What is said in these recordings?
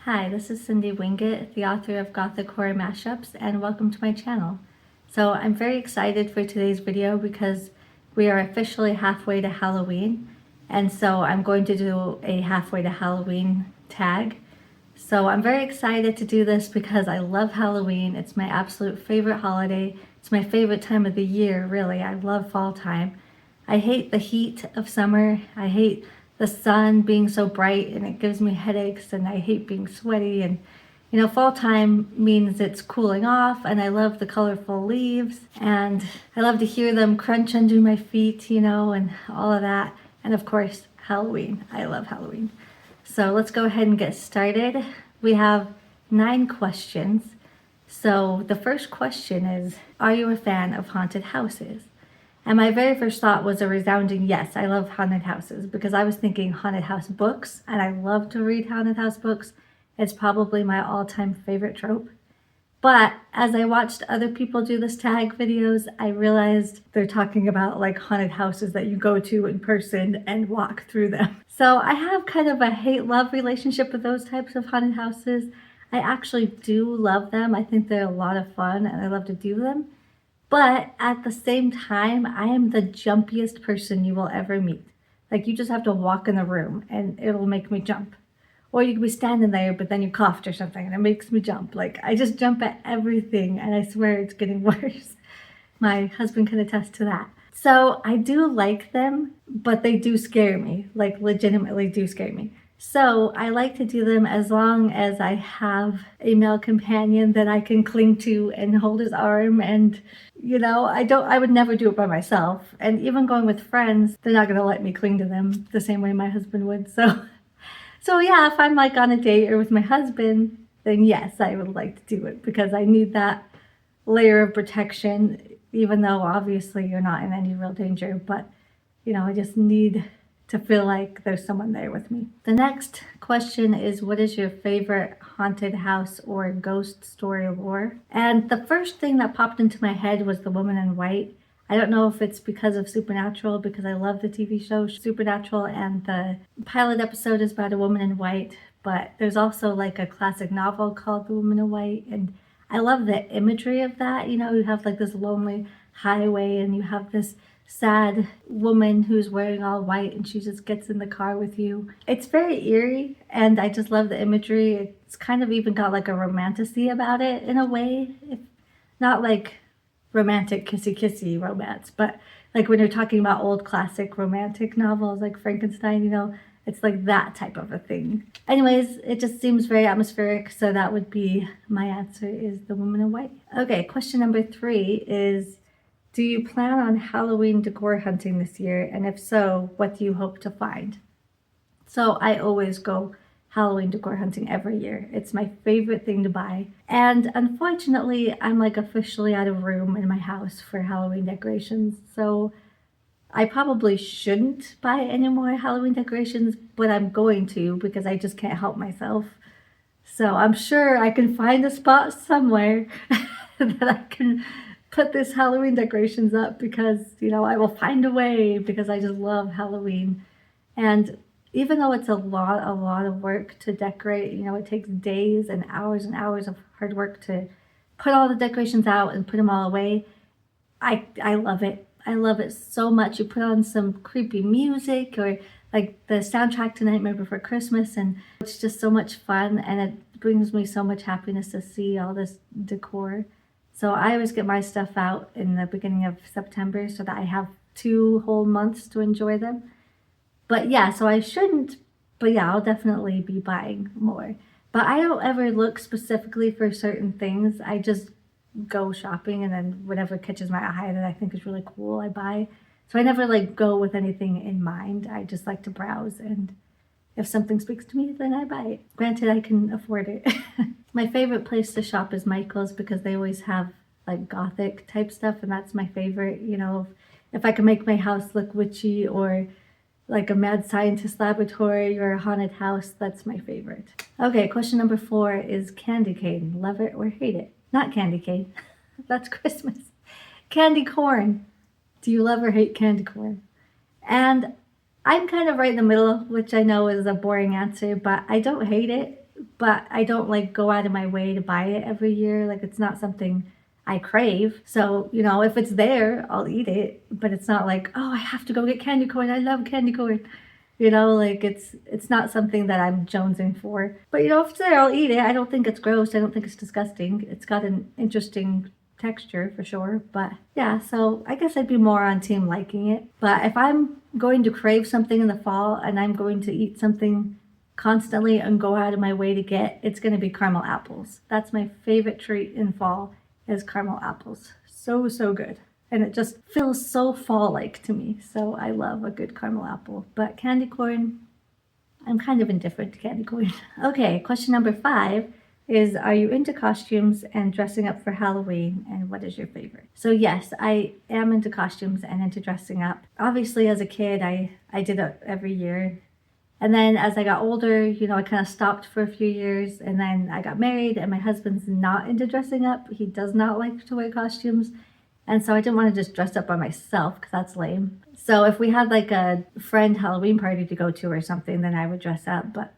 Hi, this is Cindy Winget, the author of Gothic Horror Mashups, and welcome to my channel. So I'm very excited for today's video because we are officially halfway to Halloween, and so I'm going to do a halfway to Halloween tag. So I'm very excited to do this because I love Halloween. It's my absolute favorite holiday. It's my favorite time of the year, really. I love fall time. I hate the heat of summer. I hate the sun being so bright and it gives me headaches, and I hate being sweaty. And fall time means it's cooling off, and I love the colorful leaves, and I love to hear them crunch under my feet, and all of that. And of course, Halloween. I love Halloween. So let's go ahead and get started. We have 9 questions. So the first question is, are you a fan of haunted houses? And my very first thought was a resounding yes. I love haunted houses because I was thinking haunted house books, and I love to read haunted house books. It's probably my all-time favorite trope. But as I watched other people do this tag videos, I realized they're talking about like haunted houses that you go to in person and walk through them. So I have kind of a hate-love relationship with those types of haunted houses. I actually do love them. I think they're a lot of fun and I love to do them. But at the same time, I am the jumpiest person you will ever meet. Like, you just have to walk in the room and it'll make me jump. Or you could be standing there, but then you coughed or something and it makes me jump. Like, I just jump at everything, and I swear it's getting worse. My husband can attest to that. So I do like them, but they do scare me. Like, legitimately do scare me. So I like to do them as long as I have a male companion that I can cling to and hold his arm. And I would never do it by myself. And even going with friends, they're not going to let me cling to them the same way my husband would. So yeah, if I'm like on a date or with my husband, then yes, I would like to do it because I need that layer of protection, even though obviously you're not in any real danger. But I just need to feel like there's someone there with me. The next question is, what is your favorite haunted house or ghost story lore? And the first thing that popped into my head was The Woman in White. I don't know if it's because of Supernatural, because I love the TV show Supernatural, and the pilot episode is about a woman in white, but there's also like a classic novel called The Woman in White, and I love the imagery of that. You have like this lonely highway, and you have this sad woman who's wearing all white, and she just gets in the car with you. It's very eerie, and I just love the imagery. It's kind of even got like a romanticy about it in a way. If not like romantic kissy romance, but like when you're talking about old classic romantic novels like Frankenstein, it's like that type of a thing. Anyways, it just seems very atmospheric, so that would be my answer, is The Woman in White. Okay, question number 3 is, do you plan on Halloween decor hunting this year? And if so, what do you hope to find? So I always go Halloween decor hunting every year. It's my favorite thing to buy. And unfortunately, I'm like officially out of room in my house for Halloween decorations. So I probably shouldn't buy any more Halloween decorations, but I'm going to because I just can't help myself. So I'm sure I can find a spot somewhere that I can put this Halloween decorations up because, I will find a way because I just love Halloween. And even though it's a lot of work to decorate, it takes days and hours of hard work to put all the decorations out and put them all away. I love it. I love it so much. You put on some creepy music or like the soundtrack to Nightmare Before Christmas, and it's just so much fun, and it brings me so much happiness to see all this decor. So I always get my stuff out in the beginning of September so that I have 2 whole months to enjoy them. But yeah, so I shouldn't, but yeah, I'll definitely be buying more. But I don't ever look specifically for certain things. I just go shopping, and then whatever catches my eye that I think is really cool, I buy. So I never like go with anything in mind. I just like to browse, and if something speaks to me, then I buy it. Granted, I can afford it. My favorite place to shop is Michael's because they always have like gothic type stuff, and that's my favorite. If I can make my house look witchy or like a mad scientist laboratory or a haunted house, that's my favorite. Okay, question number 4 is candy cane. Love it or hate it? Not candy cane. That's Christmas. Candy corn. Do you love or hate candy corn? And I'm kind of right in the middle, which I know is a boring answer, but I don't hate it. but I don't like go out of my way to buy it every year. Like it's not something I crave. So, you know, if it's there, I'll eat it, but it's not like, oh, I have to go get candy corn. I love candy corn. You know, like it's not something that I'm jonesing for. But you know, if it's there, I'll eat it. I don't think it's gross. I don't think it's disgusting. It's got an interesting texture for sure. But yeah, so I guess I'd be more on team liking it. But if I'm going to crave something in the fall and I'm going to eat something constantly and go out of my way to get, it's going to be caramel apples. That's my favorite treat in fall is caramel apples. So, so good. And it just feels so fall-like to me. So I love a good caramel apple. But candy corn, I'm kind of indifferent to candy corn. Okay, question number 5 is, are you into costumes and dressing up for Halloween, and what is your favorite? So yes, I am into costumes and into dressing up. Obviously, as a kid, I did it every year. And then as I got older, you know, I kind of stopped for a few years, and then I got married, and my husband's not into dressing up. He does not like to wear costumes. And so I didn't want to just dress up by myself because that's lame. So if we had like a friend Halloween party to go to or something, then I would dress up. But,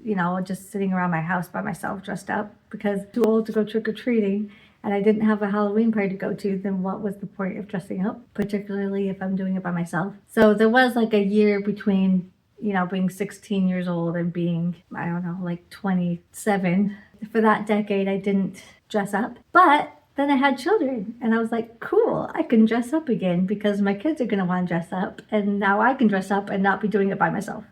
you know, just sitting around my house by myself dressed up because too old to go trick-or-treating and I didn't have a Halloween party to go to, then what was the point of dressing up, particularly if I'm doing it by myself? So there was like a year between, you know, being 16 years old and being, I don't know, like 27. For that decade, I didn't dress up. But then I had children and I was like, cool, I can dress up again because my kids are going to want to dress up. And now I can dress up and not be doing it by myself.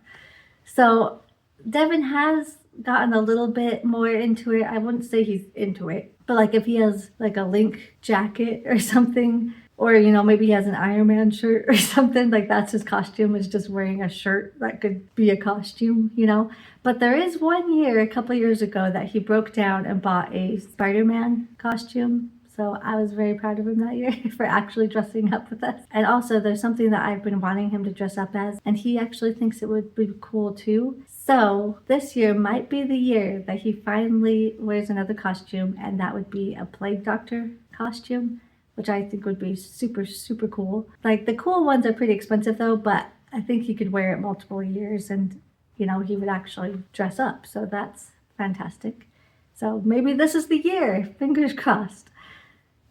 So Devin has gotten a little bit more into it. I wouldn't say he's into it, but like if he has like a Link jacket or something, or, you know, maybe he has an Iron Man shirt or something, like that's his costume, is just wearing a shirt that could be a costume, you know. But there is one year, a couple years ago, that he broke down and bought a Spider-Man costume. So I was very proud of him that year for actually dressing up with us. And also there's something that I've been wanting him to dress up as, and he actually thinks it would be cool too. So this year might be the year that he finally wears another costume, and that would be a Plague Doctor costume, which I think would be super, super cool. Like the cool ones are pretty expensive though, but I think he could wear it multiple years and, you know, he would actually dress up. So that's fantastic. So maybe this is the year, fingers crossed.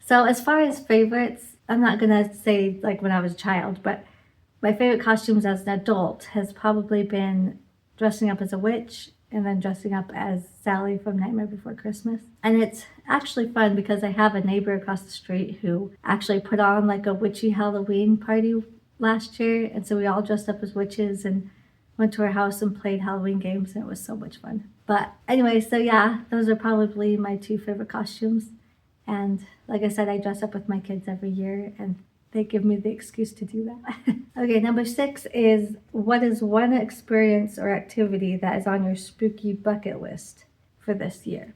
So as far as favorites, I'm not gonna say like when I was a child, but my favorite costumes as an adult has probably been dressing up as a witch and then dressing up as Sally from Nightmare Before Christmas. And it's actually fun because I have a neighbor across the street who actually put on like a witchy Halloween party last year. And so we all dressed up as witches and went to her house and played Halloween games, and it was so much fun. But anyway, so yeah, those are probably my 2 favorite costumes. And like I said, I dress up with my kids every year and they give me the excuse to do that. Okay, number 6 is, what is one experience or activity that is on your spooky bucket list for this year?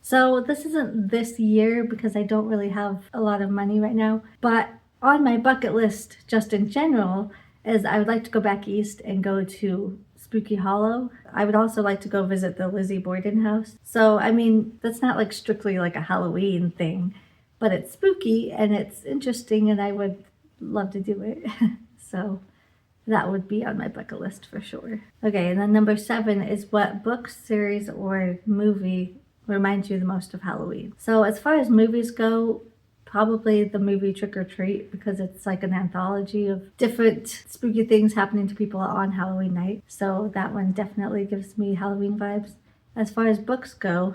So this isn't this year because I don't really have a lot of money right now, but on my bucket list just in general is I would like to go back east and go to Spooky Hollow. I would also like to go visit the Lizzie Borden house. So, I mean, that's not like strictly like a Halloween thing, but it's spooky and it's interesting and I would love to do it. So that would be on my bucket list for sure. Okay, and then number 7 is, what book, series, or movie reminds you the most of Halloween? So as far as movies go, probably the movie Trick or Treat, because it's like an anthology of different spooky things happening to people on Halloween night. So that one definitely gives me Halloween vibes. As far as books go,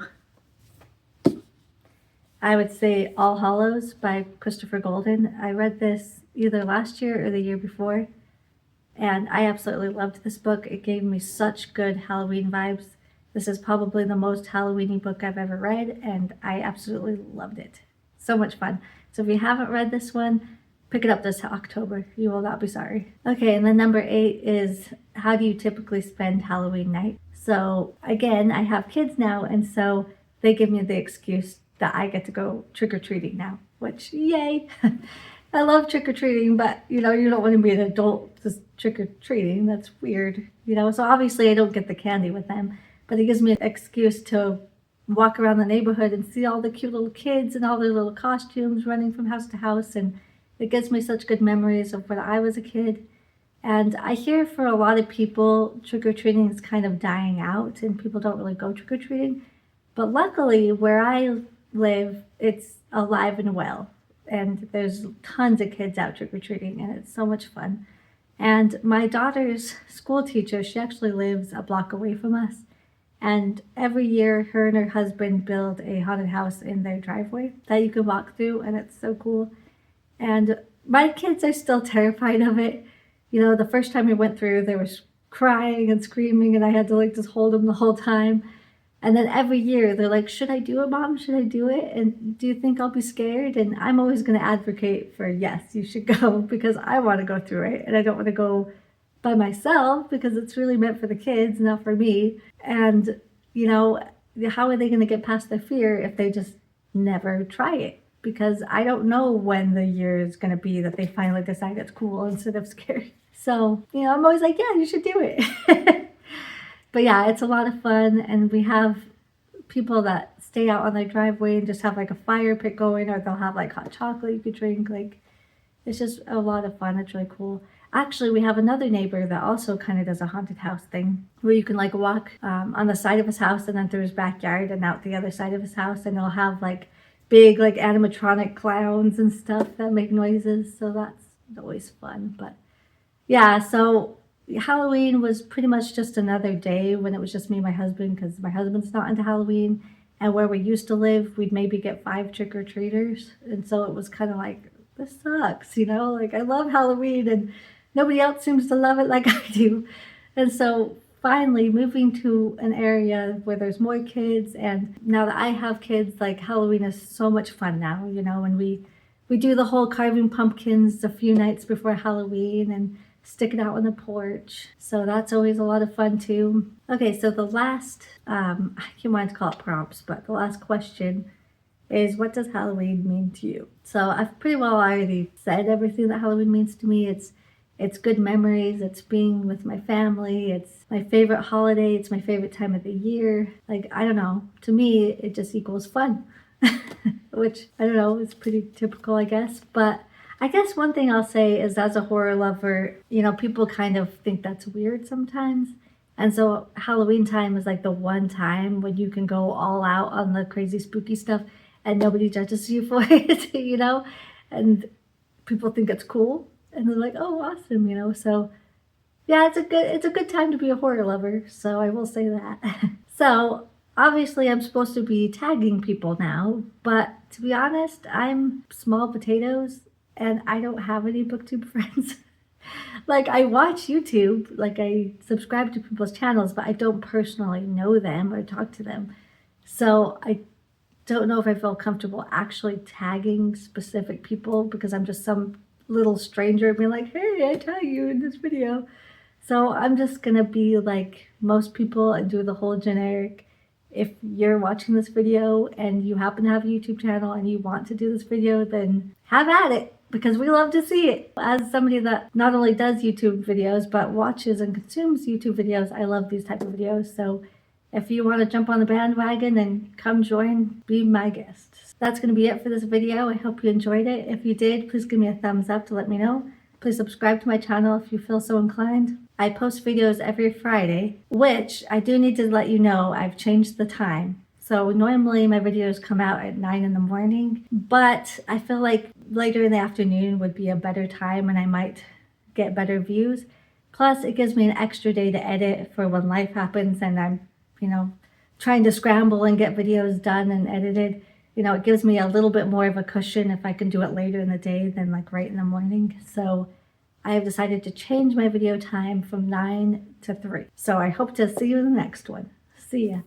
I would say All Hallows by Christopher Golden. I read this either last year or the year before, and I absolutely loved this book. It gave me such good Halloween vibes. This is probably the most Halloween-y book I've ever read, and I absolutely loved it. So much fun. So if you haven't read this one, pick it up this October. You will not be sorry. Okay, and then number 8 is, how do you typically spend Halloween night? So again, I have kids now, and so they give me the excuse that I get to go trick-or-treating now, which, yay. I love trick-or-treating, but you know, you don't want to be an adult just trick-or-treating. That's weird, you know? So obviously I don't get the candy with them, but it gives me an excuse to walk around the neighborhood and see all the cute little kids and all their little costumes running from house to house, and it gives me such good memories of when I was a kid. And I hear for a lot of people, trick-or-treating is kind of dying out and people don't really go trick-or-treating. But luckily, where I live, it's alive and well. And there's tons of kids out trick-or-treating, and it's so much fun. And my daughter's school teacher, she actually lives a block away from us. And every year, her and her husband build a haunted house in their driveway that you can walk through, and it's so cool. And my kids are still terrified of it. You know, the first time we went through, they were crying and screaming, and I had to like just hold them the whole time. And then every year they're like, should I do it, Mom? Should I do it? And do you think I'll be scared? And I'm always going to advocate for, yes, you should go, because I want to go through it. And I don't want to go by myself because it's really meant for the kids, not for me. And, you know, how are they going to get past their fear if they just never try it? Because I don't know when the year is going to be that they finally decide it's cool instead of scary. So, you know, I'm always like, yeah, you should do it. But yeah, it's a lot of fun, and we have people that stay out on their driveway and just have like a fire pit going, or they'll have like hot chocolate you could drink. Like, it's just a lot of fun. It's really cool. Actually, we have another neighbor that also kind of does a haunted house thing where you can like walk on the side of his house and then through his backyard and out the other side of his house, and they'll have like big like animatronic clowns and stuff that make noises. So that's always fun. But yeah, so Halloween was pretty much just another day when it was just me and my husband, because my husband's not into Halloween. And where we used to live, we'd maybe get 5 trick-or-treaters. And so it was kind of like, this sucks, you know? Like, I love Halloween and nobody else seems to love it like I do. And so finally moving to an area where there's more kids, and now that I have kids, like Halloween is so much fun now, you know, and we do the whole carving pumpkins a few nights before Halloween and stick it out on the porch. So that's always a lot of fun too. Okay, so the last, you might call it prompts, but the last question is, what does Halloween mean to you? So I've pretty well already said everything that Halloween means to me. It's good memories, it's being with my family, it's my favorite holiday, it's my favorite time of the year. Like, I don't know, to me it just equals fun. Which, I don't know, is pretty typical, I guess. But I guess one thing I'll say is, as a horror lover, you know, people kind of think that's weird sometimes. And so Halloween time is like the one time when you can go all out on the crazy spooky stuff and nobody judges you for it, you know? And people think it's cool and they're like, oh, awesome, you know? So yeah, it's a good time to be a horror lover. So I will say that. So obviously I'm supposed to be tagging people now, but to be honest, I'm small potatoes and I don't have any booktube friends. Like, I watch YouTube, like I subscribe to people's channels, but I don't personally know them or talk to them. So I don't know if I feel comfortable actually tagging specific people, because I'm just some little stranger being like, hey, I tag you in this video. So I'm just gonna be like most people and do the whole generic. If you're watching this video and you happen to have a YouTube channel and you want to do this video, then have at it, because we love to see it. As somebody that not only does YouTube videos, but watches and consumes YouTube videos, I love these type of videos. So if you want to jump on the bandwagon and come join, be my guest. That's going to be it for this video. I hope you enjoyed it. If you did, please give me a thumbs up to let me know. Please subscribe to my channel if you feel so inclined. I post videos every Friday, which I do need to let you know I've changed the time. So normally my videos come out at 9 in the morning, but I feel like later in the afternoon would be a better time and I might get better views. Plus it gives me an extra day to edit for when life happens and I'm, you know, trying to scramble and get videos done and edited. You know, it gives me a little bit more of a cushion if I can do it later in the day than like right in the morning. So I have decided to change my video time from 9 to 3. So I hope to see you in the next one. See ya.